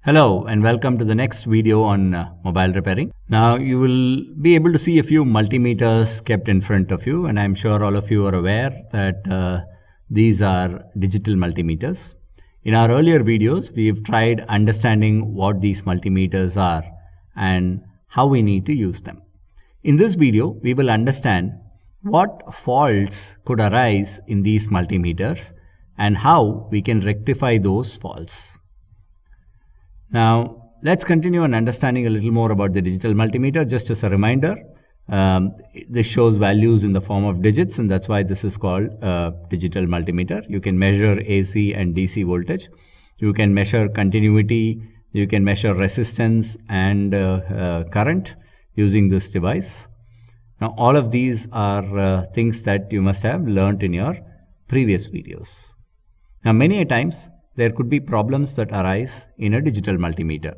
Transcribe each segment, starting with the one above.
Hello and welcome to the next video on mobile repairing. Now you will be able to see a few multimeters kept in front of you, and I'm sure all of you are aware that these are digital multimeters. In our earlier videos, we've tried understanding what these multimeters are and how we need to use them. In this video, we will understand what faults could arise in these multimeters and how we can rectify those faults. Now, let's continue on understanding a little more about the digital multimeter. Just as a reminder, this shows values in the form of digits, and that's why this is called a digital multimeter. You can measure AC and DC voltage. You can measure continuity. You can measure resistance and current using this device. Now, all of these are things that you must have learned in your previous videos. Now, many times, there could be problems that arise in a digital multimeter.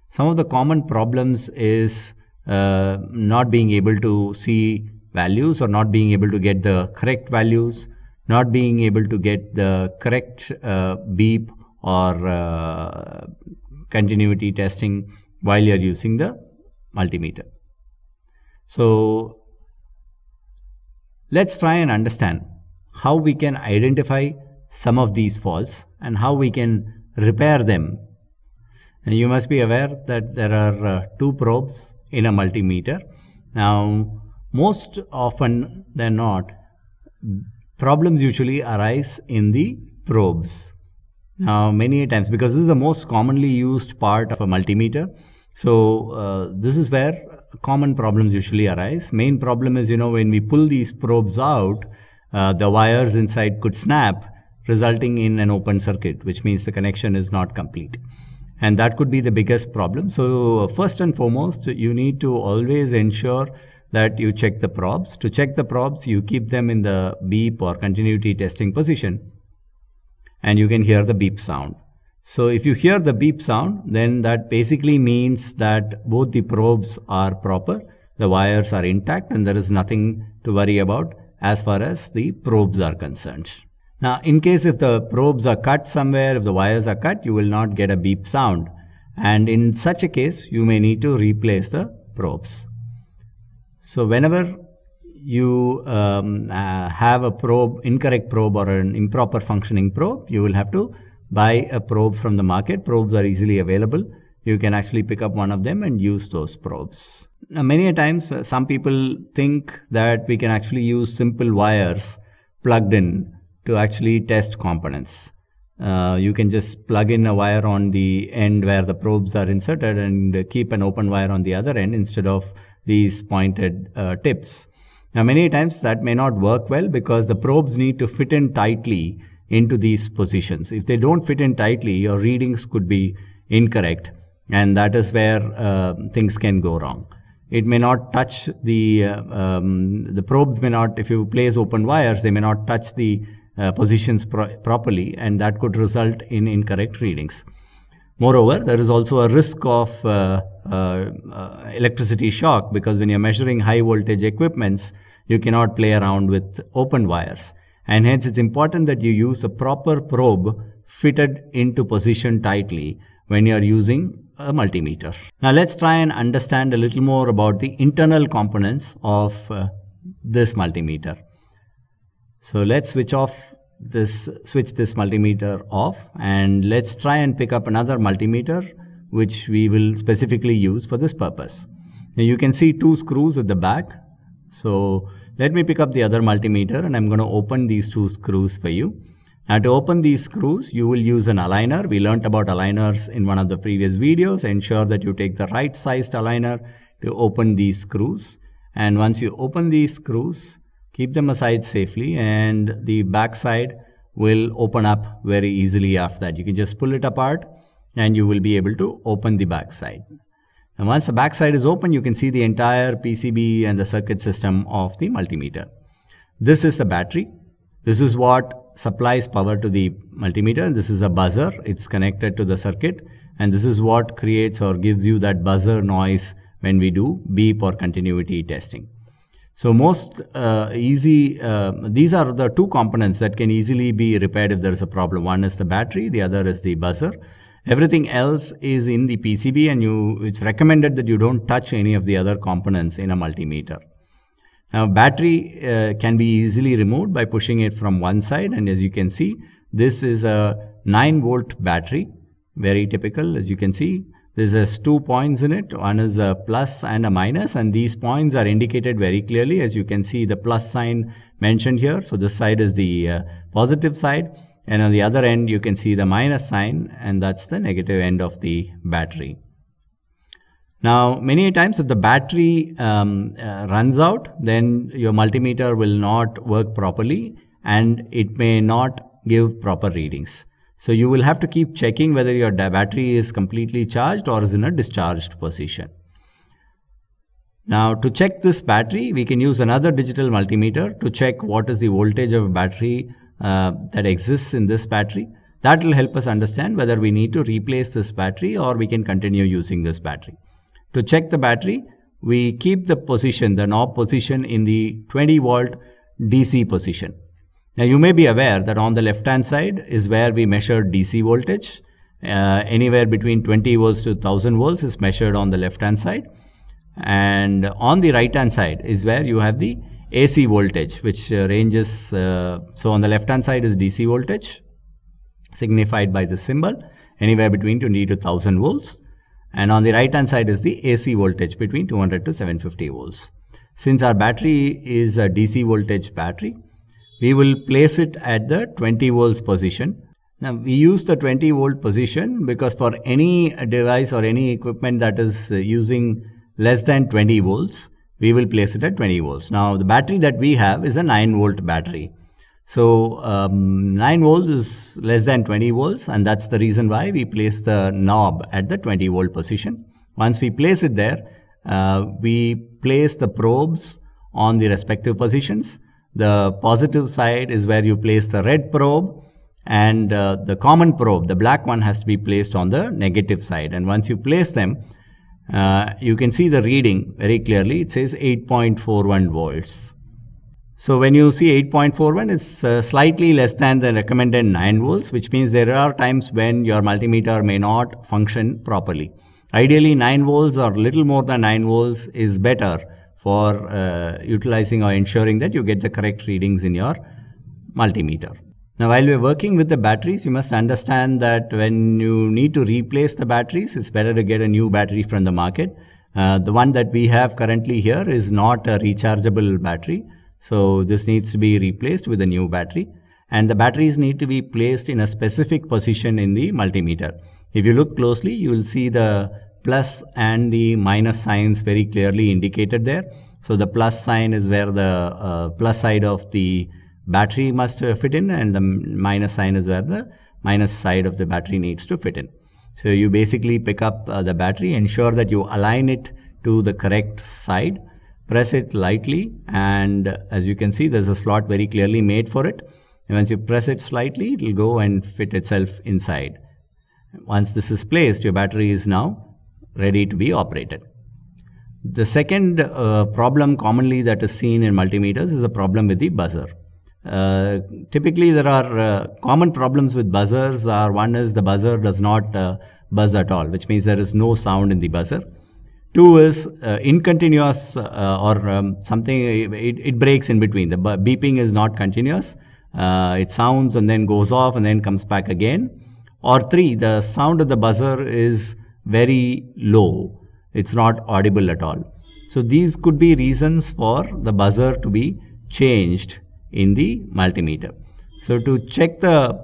Some of the common problems is not being able to see values or not being able to get the correct values, not being able to get the correct beep or continuity testing while you're using the multimeter. So let's try and understand how we can identify some of these faults and how we can repair them. And you must be aware that there are two probes in a multimeter. Now, most often than not, problems usually arise in the probes. Now, many times, because this is the most commonly used part of a multimeter, so this is where common problems usually arise. Main problem is, when we pull these probes out, the wires inside could snap, resulting in an open circuit, which means the connection is not complete. And that could be the biggest problem. So first and foremost, you need to always ensure that you check the probes. To check the probes, you keep them in the beep or continuity testing position, and you can hear the beep sound. So if you hear the beep sound, then that basically means that both the probes are proper, the wires are intact, and there is nothing to worry about as far as the probes are concerned. Now, in case if the probes are cut somewhere, if the wires are cut, you will not get a beep sound. And in such a case, you may need to replace the probes. So whenever you have a probe, incorrect probe or an improper functioning probe, you will have to buy a probe from the market. Probes are easily available. You can actually pick up one of them and use those probes. Now, many times, some people think that we can actually use simple wires plugged in to actually test components. You can just plug in a wire on the end where the probes are inserted and keep an open wire on the other end instead of these pointed tips. Now, many times that may not work well because the probes need to fit in tightly into these positions. If they don't fit in tightly, your readings could be incorrect, and that is where things can go wrong. It may not touch the probes may not, if you place open wires, they may not touch the positions properly, and that could result in incorrect readings. Moreover, there is also a risk of electricity shock, because when you're measuring high voltage equipments, you cannot play around with open wires, and hence it's important that you use a proper probe fitted into position tightly when you're using a multimeter. Now let's try and understand a little more about the internal components of this multimeter. So let's switch this multimeter off, and let's try and pick up another multimeter which we will specifically use for this purpose. Now you can see two screws at the back. So let me pick up the other multimeter, and I'm going to open these two screws for you. Now to open these screws, you will use an aligner. We learned about aligners in one of the previous videos. Ensure that you take the right sized aligner to open these screws. And once you open these screws, keep them aside safely, and the back side will open up very easily after that. You can just pull it apart and you will be able to open the back side. And once the back side is open, you can see the entire PCB and the circuit system of the multimeter. This is the battery. This is what supplies power to the multimeter. This is a buzzer. It's connected to the circuit, and this is what creates or gives you that buzzer noise when we do beep or continuity testing. So these are the two components that can easily be repaired if there is a problem. One is the battery, the other is the buzzer. Everything else is in the PCB, and it's recommended that you don't touch any of the other components in a multimeter. Now, battery can be easily removed by pushing it from one side, and as you can see, this is a 9-volt battery, very typical. As you can see, this has 2 points in it. One is a plus and a minus, and these points are indicated very clearly. As you can see, the plus sign mentioned here. So this side is the positive side, and on the other end you can see the minus sign, and that's the negative end of the battery. Now, many times if the battery runs out, then your multimeter will not work properly and it may not give proper readings. So you will have to keep checking whether your battery is completely charged or is in a discharged position. Now, to check this battery, we can use another digital multimeter to check what is the voltage of battery that exists in this battery. That will help us understand whether we need to replace this battery or we can continue using this battery. To check the battery, we keep the position, the knob position, in the 20 volt DC position. Now, you may be aware that on the left hand side is where we measure DC voltage. Anywhere between 20 volts to 1000 volts is measured on the left hand side. And on the right hand side is where you have the AC voltage, which ranges, so on the left hand side is DC voltage, signified by the symbol, anywhere between 20 to 1000 volts. And on the right hand side is the AC voltage between 200 to 750 volts. Since our battery is a DC voltage battery, we will place it at the 20 volts position. Now, we use the 20 volt position because for any device or any equipment that is using less than 20 volts, we will place it at 20 volts. Now, the battery that we have is a 9 volt battery. So, 9 volts is less than 20 volts, and that's the reason why we place the knob at the 20 volt position. Once we place it there, we place the probes on the respective positions. The positive side is where you place the red probe, and the common probe, the black one, has to be placed on the negative side. And once you place them, you can see the reading very clearly. It says 8.41 volts. So when you see 8.41, it's slightly less than the recommended 9 volts, which means there are times when your multimeter may not function properly. Ideally, 9 volts or little more than 9 volts is better for utilizing or ensuring that you get the correct readings in your multimeter. Now, while we are working with the batteries, you must understand that when you need to replace the batteries, it's better to get a new battery from the market. The one that we have currently here is not a rechargeable battery. So this needs to be replaced with a new battery, and the batteries need to be placed in a specific position in the multimeter. If you look closely, you will see the plus and the minus signs very clearly indicated there. So the plus sign is where the plus side of the battery must fit in, and the minus sign is where the minus side of the battery needs to fit in. So you basically pick up the battery, ensure that you align it to the correct side. Press it lightly, and as you can see, there's a slot very clearly made for it. And once you press it slightly, it will go and fit itself inside. Once this is placed, your battery is now ready to be operated. The second problem commonly that is seen in multimeters is a problem with the buzzer. Typically, there are common problems with buzzers. One is the buzzer does not buzz at all, which means there is no sound in the buzzer. Two is incontinuous something, it breaks in between. The beeping is not continuous. It sounds and then goes off and then comes back again. Or three, the sound of the buzzer is very low. It's not audible at all. So these could be reasons for the buzzer to be changed in the multimeter. So to check the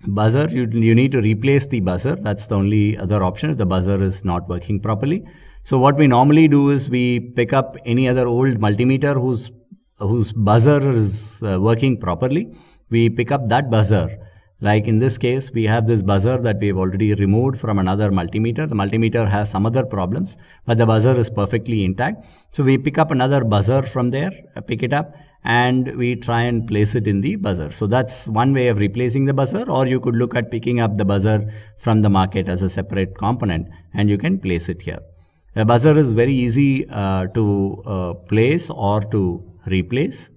buzzer, you need to replace the buzzer. That's the only other option if the buzzer is not working properly. So what we normally do is we pick up any other old multimeter whose buzzer is working properly. We pick up that buzzer. Like in this case, we have this buzzer that we've already removed from another multimeter. The multimeter has some other problems, but the buzzer is perfectly intact. So we pick up another buzzer from there, pick it up, and we try and place it in the buzzer. So that's one way of replacing the buzzer, or you could look at picking up the buzzer from the market as a separate component, and you can place it here. The buzzer is very easy to place or to replace.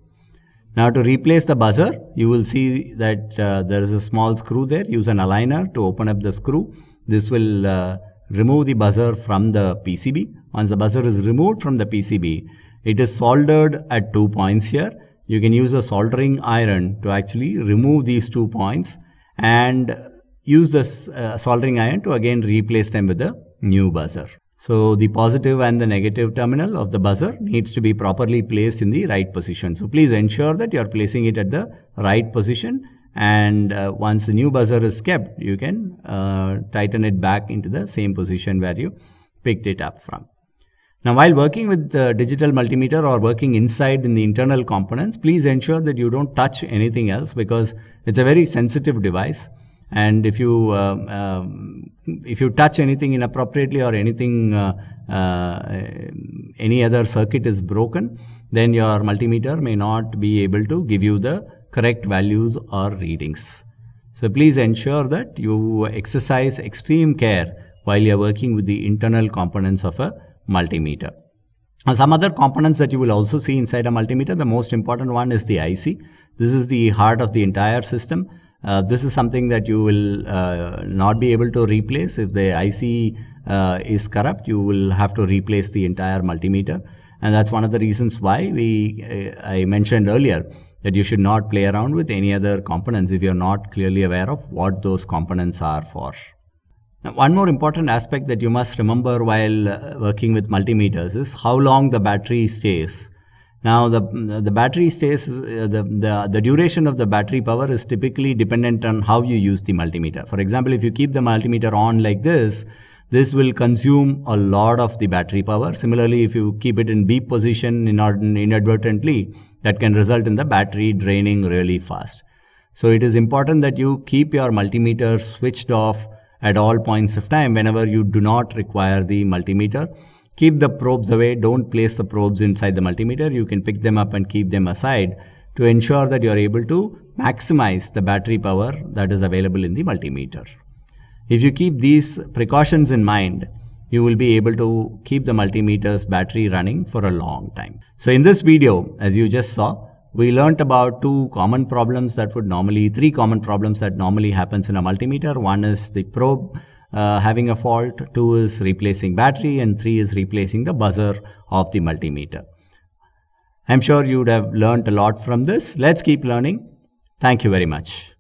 Now, to replace the buzzer, you will see that there is a small screw there. Use an aligner to open up the screw. this will remove the buzzer from the PCB. Once the buzzer is removed from the PCB, it is soldered at 2 points here. You can use a soldering iron to actually remove these 2 points and use this soldering iron to again replace them with a new buzzer. So the positive and the negative terminal of the buzzer needs to be properly placed in the right position. So please ensure that you are placing it at the right position, and once the new buzzer is kept, you can tighten it back into the same position where you picked it up from. Now, while working with the digital multimeter or working inside in the internal components, please ensure that you don't touch anything else, because it's a very sensitive device. And if you touch anything inappropriately or anything, any other circuit is broken, then your multimeter may not be able to give you the correct values or readings. So please ensure that you exercise extreme care while you are working with the internal components of a multimeter. Now, some other components that you will also see inside a multimeter, the most important one is the IC. This is the heart of the entire system. This is something that you will not be able to replace. If the IC is corrupt, you will have to replace the entire multimeter. And that's one of the reasons why I mentioned earlier that you should not play around with any other components if you're not clearly aware of what those components are for. Now, one more important aspect that you must remember while working with multimeters is how long the battery stays. Now, the battery stays, the duration of the battery power is typically dependent on how you use the multimeter. For example, if you keep the multimeter on like this will consume a lot of the battery power. Similarly, if you keep it in beep position inadvertently, that can result in the battery draining really fast. So it is important that you keep your multimeter switched off at all points of time whenever you do not require the multimeter. Keep the probes away. Don't place the probes inside the multimeter. You can pick them up and keep them aside to ensure that you are able to maximize the battery power that is available in the multimeter. If you keep these precautions in mind, you will be able to keep the multimeter's battery running for a long time. So in this video, as you just saw, we learnt about three common problems that normally happens in a multimeter. One is the probe having a fault, 2 is replacing battery, and 3 is replacing the buzzer of the multimeter. I'm sure you would have learned a lot from this. Let's keep learning. Thank you very much.